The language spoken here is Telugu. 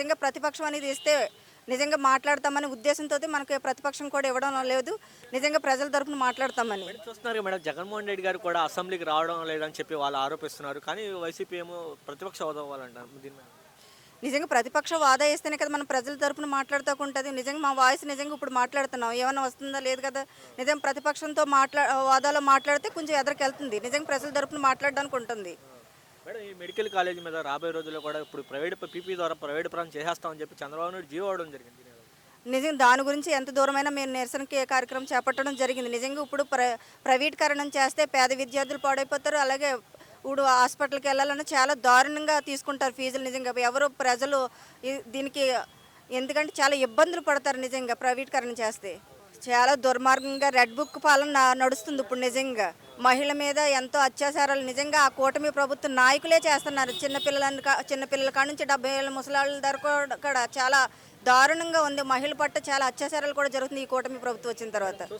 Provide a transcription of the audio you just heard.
నిజంగా ప్రతిపక్షం అనేది ఇస్తే నిజంగా మాట్లాడతామనే ఉద్దేశంతో మనకి ప్రతిపక్షం కూడా ఇవ్వడం లేదు. నిజంగా ప్రజల తరపున మాట్లాడతామని. మేడం చూస్తున్నారు మేడం జగన్మోహన్ రెడ్డి గారు కూడా అసెంబ్లీకి రావడం లేదని చెప్పి వాళ్ళు ఆరోపిస్తున్నారు. కానీ వైసీపీ ఏమో ప్రతిపక్ష హోదా ఇవ్వాలంటారు. దీని మీద నిజంగా ప్రతిపక్ష వాదా వేస్తేనే కదా మనం ప్రజల తరపున మాట్లాడుతూ నిజంగా మా వాయిస్ నిజంగా ఇప్పుడు మాట్లాడుతున్నాం. ఏమన్నా వస్తుందా లేదు కదా. నిజంగా ప్రతిపక్షంతో వాదాలో మాట్లాడితే కొంచెం ఎదరికెళ్తుంది. నిజంగా ప్రజల తరపున మాట్లాడడానికి ఉంటుంది. మేడం ఈ మెడికల్ కాలేజ్ మీద రాబోయే రోజుల్లో కూడా ఇప్పుడు ప్రైవేట్ పీపీ ద్వారా ప్రైవేట్ పరం చేసేస్తామని చెప్పి చంద్రబాబు నాయుడు జీవో అవడం జరిగింది. దీని మీద నిజంగా దాని గురించి ఎంత దూరమైనా మేము నిరసనకి కార్యక్రమం చేపట్టడం జరిగింది. నిజంగా ఇప్పుడు ప్రైవేటీకరణం చేస్తే పేద విద్యార్థులు పాడైపోతారు. అలాగే ఇప్పుడు హాస్పిటల్కి వెళ్ళాలన్నా చాలా దారుణంగా తీసుకుంటారు ఫీజులు. నిజంగా ఎవరు ప్రజలు దీనికి ఎందుకంటే చాలా ఇబ్బందులు పడతారు నిజంగా ప్రైవేటీకరణ చేస్తే. చాలా దుర్మార్గంగా రెడ్ బుక్ పాలన నడుస్తుంది ఇప్పుడు. నిజంగా మహిళ మీద ఎంతో అత్యాచారాలు నిజంగా ఆ కూటమి ప్రభుత్వ నాయకులే చేస్తున్నారు. చిన్నపిల్లల కాడ నుంచి 70 ఏళ్ళ ముసలాళ్ళ దగ్గర కూడా చాలా దారుణంగా ఉంది. మహిళ పట్ల చాలా అత్యాచారాలు కూడా జరుగుతుంది ఈ కూటమి ప్రభుత్వం వచ్చిన తర్వాత.